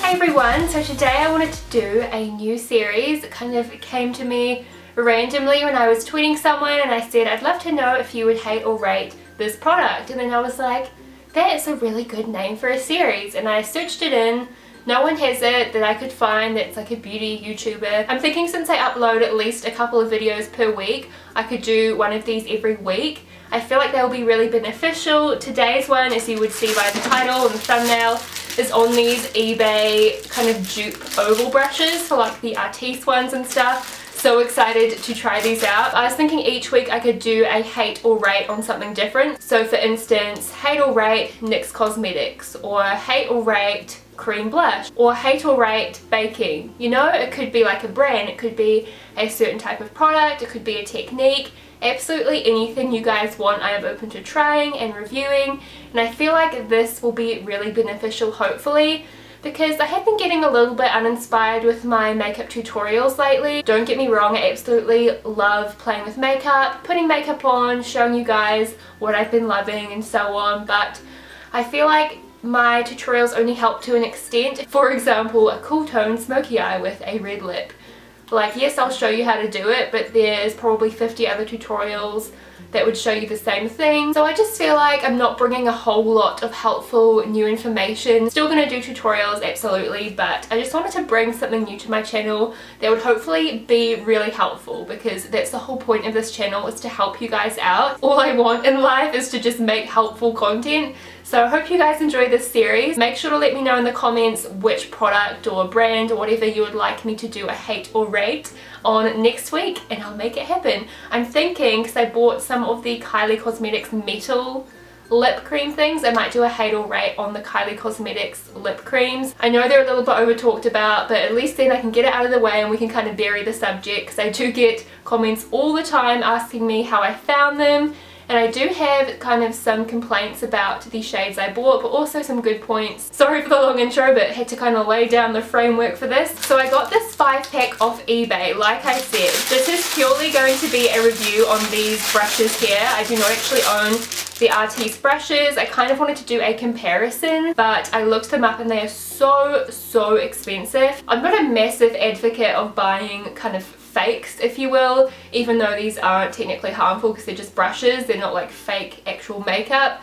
Hey everyone, so today I wanted to do a new series. It kind of came to me randomly when I was tweeting someone and I said I'd love to know if you would hate or rate this product, and then I was like, that is a really good name for a series, and I searched it in. No one has it that I could find that's like a beauty YouTuber. I'm thinking since I upload at least a couple of videos per week, I could do one of these every week. I feel like they'll be really beneficial. Today's one, as you would see by the title and the thumbnail, is on these eBay kind of dupe oval brushes for like the Artis ones and stuff. So excited to try these out. I was thinking each week I could do a hate or rate on something different. So for instance, hate or rate NYX Cosmetics, or hate or rate cream blush, or hate or rate baking. You know, it could be like a brand, it could be a certain type of product, it could be a technique. Absolutely anything you guys want, I am open to trying and reviewing, and I feel like this will be really beneficial, hopefully, because I have been getting a little bit uninspired with my makeup tutorials lately. Don't get me wrong, I absolutely love playing with makeup, putting makeup on, showing you guys what I've been loving and so on, but I feel like my tutorials only help to an extent. For example, a cool tone smoky eye with a red lip. Like, yes, I'll show you how to do it, but there's probably 50 other tutorials that would show you the same thing. So I just feel like I'm not bringing a whole lot of helpful new information. Still gonna do tutorials, absolutely, but I just wanted to bring something new to my channel that would hopefully be really helpful, because that's the whole point of this channel, is to help you guys out. All I want in life is to just make helpful content. So I hope you guys enjoy this series. Make sure to let me know in the comments which product or brand or whatever you would like me to do a hate or rate on next week, and I'll make it happen. I'm thinking, because I bought some of the Kylie Cosmetics metal lip cream things, I might do a hate or rate on the Kylie Cosmetics lip creams. I know they're a little bit over talked about, but at least then I can get it out of the way and we can kind of bury the subject, because I do get comments all the time asking me how I found them. And I do have kind of some complaints about the shades I bought, but also some good points. Sorry for the long intro, but had to kind of lay down the framework for this. So I got this 5-pack off eBay. Like I said, this is purely going to be a review on these brushes here. I do not actually own the Artis brushes. I kind of wanted to do a comparison, but I looked them up and they are so expensive. I'm not a massive advocate of buying kind of fakes, if you will, even though these aren't technically harmful because they're just brushes, they're not like fake actual makeup.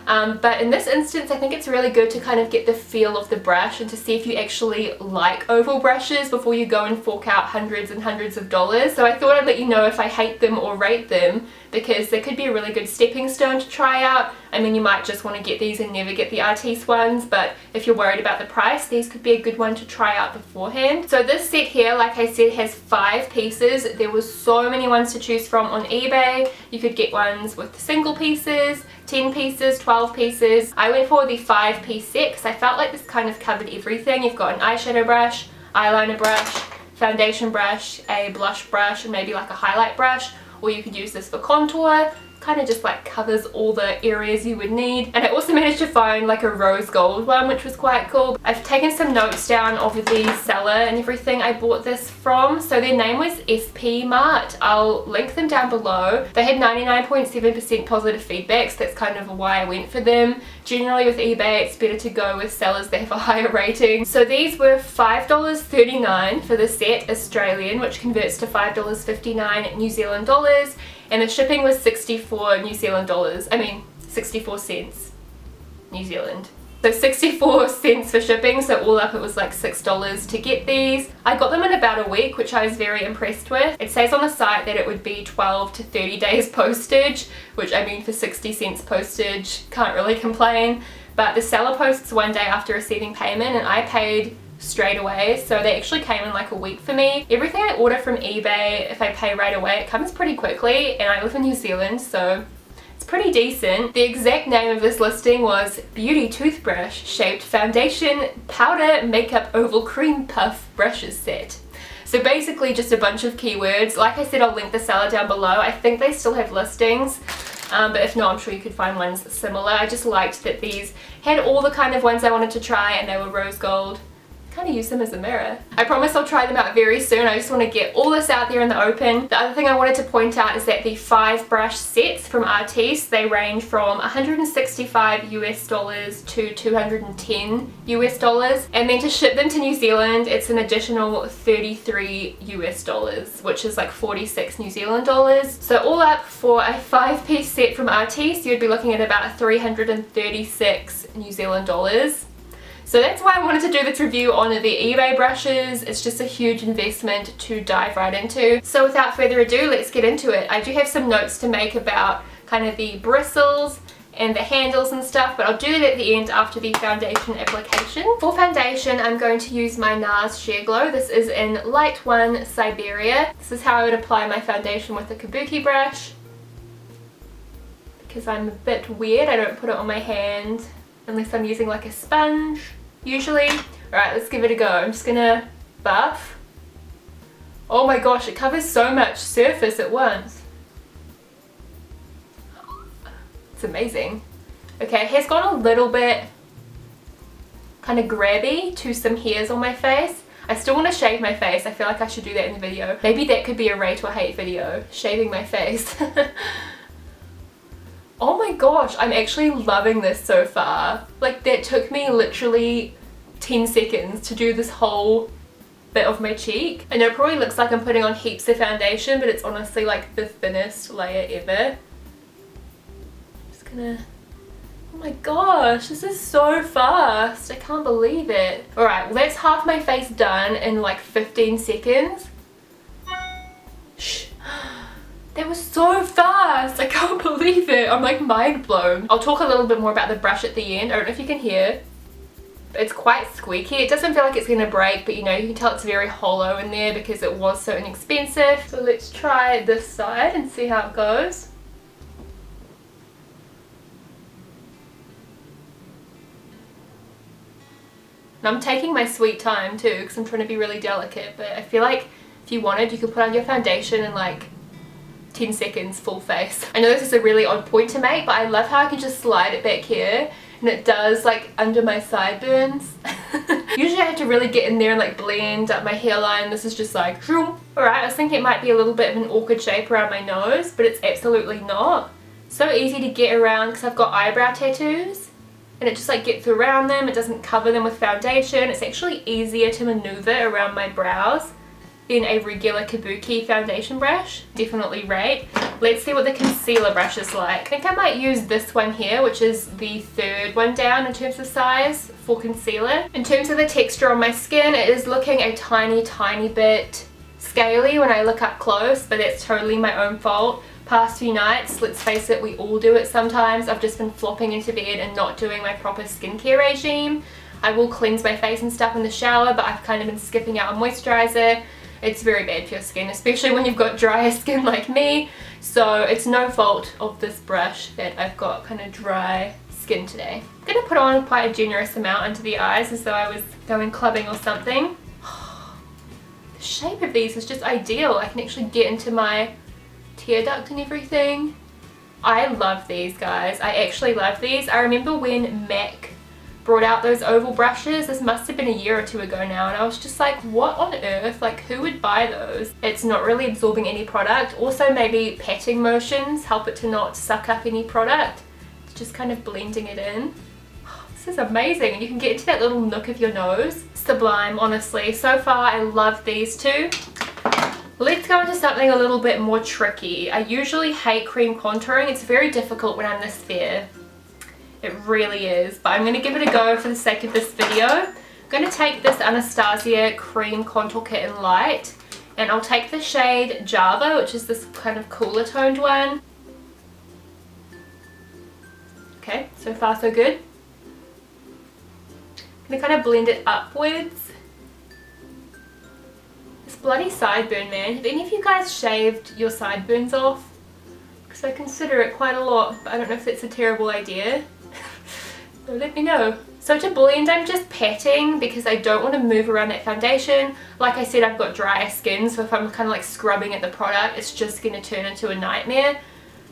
But in this instance, I think it's really good to kind of get the feel of the brush and to see if you actually like oval brushes before you go and fork out hundreds and hundreds of dollars. So I thought I'd let you know if I hate them or rate them, because they could be a really good stepping stone to try out. I mean, you might just want to get these and never get the Artis ones, but if you're worried about the price, these could be a good one to try out beforehand. So this set here, like I said, has 5 pieces. There was so many ones to choose from on eBay. You could get ones with single pieces, 10 pieces, 12 pieces. I went for the 5-piece set because I felt like this kind of covered everything. You've got an eyeshadow brush, eyeliner brush, foundation brush, a blush brush, and maybe like a highlight brush, or you could use this for contour. Kind of just like covers all the areas you would need. And I also managed to find like a rose gold one, which was quite cool. I've taken some notes down of the seller and everything I bought this from. So their name was SP Mart. I'll link them down below. They had 99.7% positive feedback, so that's kind of why I went for them. Generally with eBay, it's better to go with sellers that have a higher rating. So these were $5.39 for the set Australian, which converts to $5.59 New Zealand dollars. And the shipping was 64 New Zealand dollars. I mean, 64 cents New Zealand. So 64 cents for shipping, so all up it was like $6 to get these. I got them in about a week, which I was very impressed with. It says on the site that it would be 12 to 30 days postage, which I mean, for 60 cents postage, can't really complain. But the seller posts 1 day after receiving payment, and I paid straight away, so they actually came in like a week for me. Everything I order from eBay, if I pay right away, it comes pretty quickly, and I live in New Zealand, so it's pretty decent. The exact name of this listing was Beauty Toothbrush Shaped Foundation Powder Makeup Oval Cream Puff Brushes Set. So basically just a bunch of keywords. Like I said, I'll link the seller down below. I think they still have listings, but if not, I'm sure you could find ones similar. I just liked that these had all the kind of ones I wanted to try, and they were rose gold, kind of use them as a mirror. I promise I'll try them out very soon. I just want to get all this out there in the open. The other thing I wanted to point out is that the 5 brush sets from Artis, they range from 165 US dollars to 210 US dollars, and then to ship them to New Zealand it's an additional 33 US dollars, which is like 46 New Zealand dollars. So all up for a 5-piece set from Artis you'd be looking at about 336 New Zealand dollars. So that's why I wanted to do this review on the eBay brushes. It's just a huge investment to dive right into. So without further ado, let's get into it. I do have some notes to make about kind of the bristles and the handles and stuff, but I'll do it at the end after the foundation application. For foundation, I'm going to use my NARS Sheer Glow. This is in Light 1 Siberia. This is how I would apply my foundation with the kabuki brush. Because I'm a bit weird, I don't put it on my hand unless I'm using like a sponge usually. Alright, let's give it a go. I'm just gonna buff. Oh my gosh, it covers so much surface at once. It's amazing. Okay, hair's gone a little bit kind of grabby to some hairs on my face. I still want to shave my face. I feel like I should do that in the video. Maybe that could be a rate or hate video, shaving my face. Oh my gosh, I'm actually loving this so far. Like, that took me literally 10 seconds to do this whole bit of my cheek. I know it probably looks like I'm putting on heaps of foundation, but it's honestly like the thinnest layer ever. Just gonna... Oh my gosh, this is so fast. I can't believe it. Alright, well that's half my face done in like 15 seconds. Shh. That was so fast! I can't believe it! I'm like mind blown. I'll talk a little bit more about the brush at the end. I don't know if you can hear. But it's quite squeaky. It doesn't feel like it's going to break, but you know, you can tell it's very hollow in there because it was so inexpensive. So let's try this side and see how it goes. And I'm taking my sweet time too because I'm trying to be really delicate, but I feel like if you wanted, you could put on your foundation in like 10 seconds full face. I know this is a really odd point to make, but I love how I can just slide it back here and it does like under my sideburns. Usually I have to really get in there and like blend up my hairline. This is just like alright. I was thinking it might be a little bit of an awkward shape around my nose, but it's absolutely not. So easy to get around because I've got eyebrow tattoos and it just like gets around them. It doesn't cover them with foundation. It's actually easier to maneuver around my brows than a regular kabuki foundation brush. Definitely rate. Let's see what the concealer brush is like. I think I might use this one here, which is the 3rd one down in terms of size for concealer. In terms of the texture on my skin, it is looking a tiny bit scaly when I look up close, but that's totally my own fault. Past few nights, let's face it, we all do it sometimes. I've just been flopping into bed and not doing my proper skincare regime. I will cleanse my face and stuff in the shower, but I've kind of been skipping out on moisturizer. It's very bad for your skin, especially when you've got drier skin like me. So it's no fault of this brush that I've got kind of dry skin today. I'm going to put on quite a generous amount under the eyes as though I was going clubbing or something. The shape of these is just ideal. I can actually get into my tear duct and everything. I love these, guys. I actually love these. I remember when MAC brought out those oval brushes. This must have been a year or 2 ago now, and I was just like, what on earth? Like, who would buy those? It's not really absorbing any product. Also, maybe patting motions help it to not suck up any product. It's just kind of blending it in. This is amazing, and you can get into that little nook of your nose. Sublime, honestly. So far, I love these two. Let's go into something a little bit more tricky. I usually hate cream contouring. It's very difficult when I'm this fair. It really is, but I'm going to give it a go for the sake of this video. I'm going to take this Anastasia Cream Contour Kit in Light, and I'll take the shade Java, which is this kind of cooler toned one. Okay, so far so good. I'm going to kind of blend it upwards. This bloody sideburn, man. Have any of you guys shaved your sideburns off? Because I consider it quite a lot, but I don't know if that's a terrible idea. So let me know. So to blend, I'm just patting because I don't want to move around that foundation. Like I said, I've got dry skin, so if I'm kind of like scrubbing at the product, it's just going to turn into a nightmare.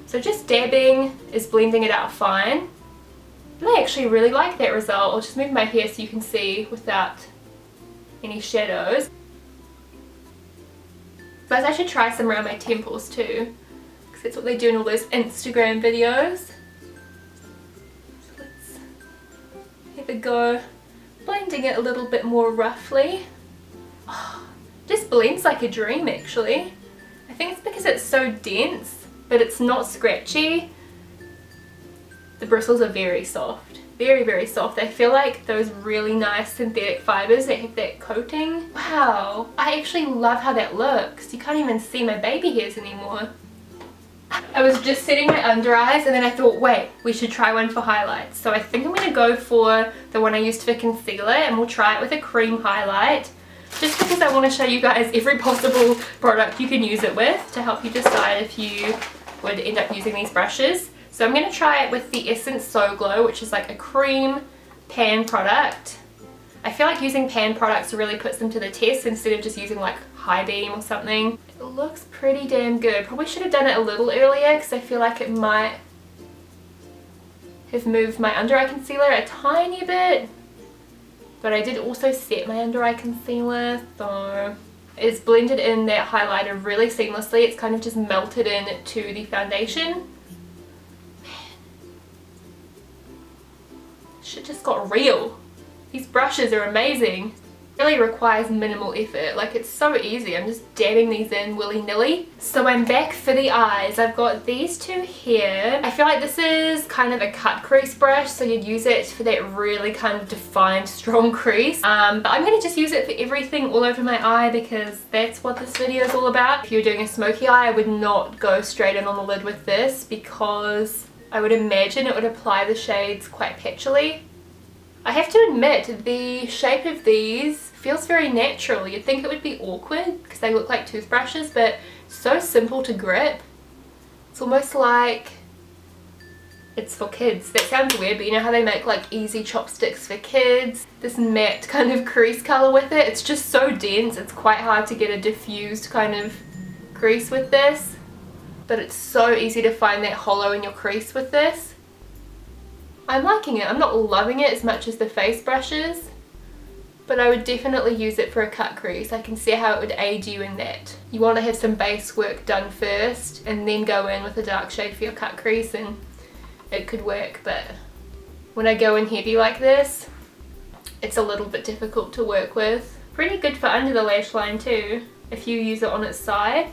So just dabbing is blending it out fine. And I actually really like that result. I'll just move my hair so you can see without any shadows. But I should try some around my temples too, because that's what they do in all those Instagram videos. So let's have a go blending it a little bit more roughly. Oh, just blends like a dream actually. I think it's because it's so dense, but it's not scratchy. The bristles are very soft, very, very soft. I feel like those really nice synthetic fibers that have that coating. Wow, I actually love how that looks. You can't even see my baby hairs anymore. I was just setting my under eyes and then I thought, wait, we should try one for highlights. So I think I'm going to go for the one I used for concealer, and we'll try it with a cream highlight. Just because I want to show you guys every possible product you can use it with to help you decide if you would end up using these brushes. So I'm going to try it with the Essence So Glow, which is like a cream pan product. I feel like using pan products really puts them to the test instead of just using like High Beam or something. It looks pretty damn good. Probably should have done it a little earlier because I feel like it might have moved my under eye concealer a tiny bit. But I did also set my under eye concealer, so it's blended in that highlighter really seamlessly. It's kind of just melted in to the foundation. Shit just got real. These brushes are amazing. It really requires minimal effort. Like, it's so easy. I'm just dabbing these in willy-nilly. So I'm back for the eyes. I've got these two here. I feel like this is kind of a cut crease brush, so you'd use it for that really kind of defined strong crease. But I'm going to just use it for everything all over my eye because that's what this video is all about. If you're doing a smoky eye, I would not go straight in on the lid with this because I would imagine it would apply the shades quite patchily. I have to admit, the shape of these feels very natural. You'd think it would be awkward because they look like toothbrushes, but so simple to grip. It's almost like it's for kids. That sounds weird, but you know how they make like easy chopsticks for kids? This matte kind of crease color with it. It's just so dense. It's quite hard to get a diffused kind of crease with this. But it's so easy to find that hollow in your crease with this. I'm liking it. I'm not loving it as much as the face brushes, but I would definitely use it for a cut crease. I can see how it would aid you in that. You want to have some base work done first and then go in with a dark shade for your cut crease, and it could work. But when I go in heavy like this, it's a little bit difficult to work with. Pretty good for under the lash line too, if you use it on its side.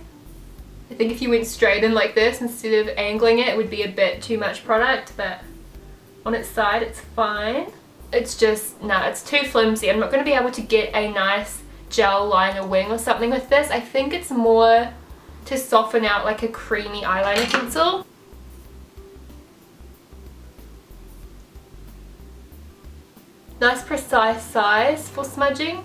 I think if you went straight in like this instead of angling it, it would be a bit too much product, but on its side it's fine. It's just, nah, it's too flimsy. I'm not going to be able to get a nice gel liner wing or something with this. I think it's more to soften out like a creamy eyeliner pencil. Nice precise size for smudging.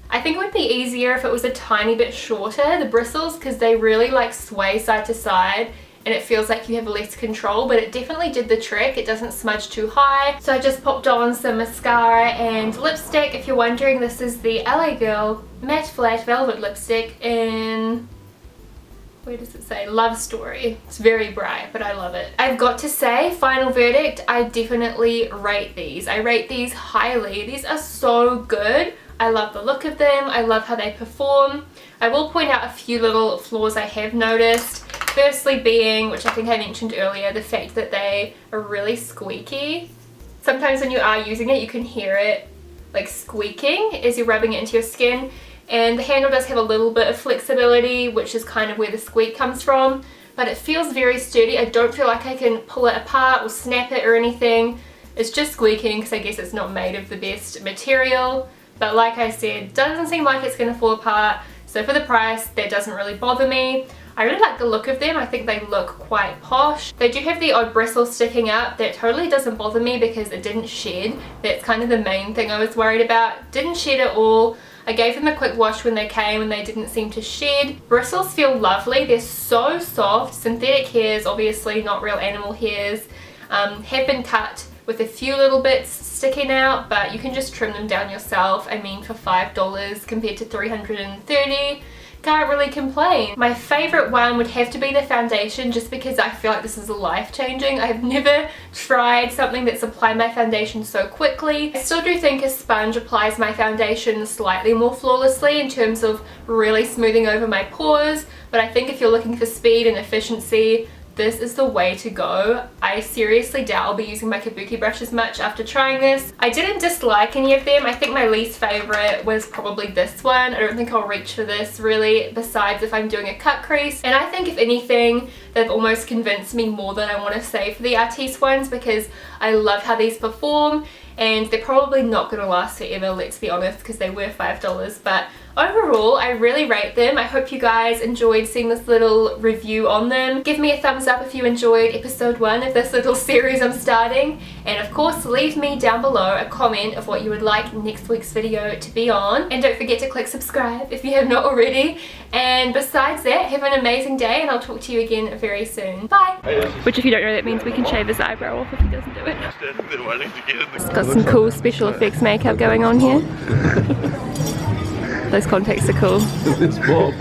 I think it would be easier if it was a tiny bit shorter, the bristles, because they really like sway side to side and it feels like you have less control, but it definitely did the trick. It doesn't smudge too high. So I just popped on some mascara and lipstick. If you're wondering, this is the LA Girl Matte Flat Velvet Lipstick in, where does it say? Love Story. It's very bright, but I love it. I've got to say, final verdict, I definitely rate these. I rate these highly. These are so good. I love the look of them. I love how they perform. I will point out a few little flaws I have noticed. Firstly being, which I think I mentioned earlier, the fact that they are really squeaky. Sometimes when you are using it, you can hear it like squeaking as you're rubbing it into your skin. And the handle does have a little bit of flexibility, which is kind of where the squeak comes from. But it feels very sturdy. I don't feel like I can pull it apart or snap it or anything. It's just squeaking because I guess it's not made of the best material. But like I said, doesn't seem like it's going to fall apart. So for the price, that doesn't really bother me. I really like the look of them. I think they look quite posh. They do have the odd bristle sticking up. That totally doesn't bother me because it didn't shed. That's kind of the main thing I was worried about. Didn't shed at all. I gave them a quick wash when they came and they didn't seem to shed. Bristles feel lovely. They're so soft. Synthetic hairs, obviously not real animal hairs, have been cut with a few little bits sticking out, but you can just trim them down yourself. I mean, for $5 compared to $330, can't really complain. My favourite one would have to be the foundation, just because I feel like this is life-changing. I've never tried something that's applied my foundation so quickly. I still do think a sponge applies my foundation slightly more flawlessly in terms of really smoothing over my pores, but I think if you're looking for speed and efficiency, this is the way to go. I seriously doubt I'll be using my kabuki brush as much after trying this. I didn't dislike any of them. I think my least favorite was probably this one. I don't think I'll reach for this really, besides if I'm doing a cut crease. And I think if anything, they've almost convinced me more than I want to say for the Artis ones, because I love how these perform, and they're probably not going to last forever, let's be honest, because they were $5, but overall, I really rate them. I hope you guys enjoyed seeing this little review on them. Give me a thumbs up if you enjoyed episode 1 of this little series I'm starting. And of course, leave me down below a comment of what you would like next week's video to be on. And don't forget to click subscribe if you have not already. And besides that, have an amazing day, and I'll talk to you again very soon. Bye! Which, if you don't know, that means we can shave his eyebrow off if he doesn't do it. It's got some cool special effects makeup going on here. Those contacts are cool. It's Bob.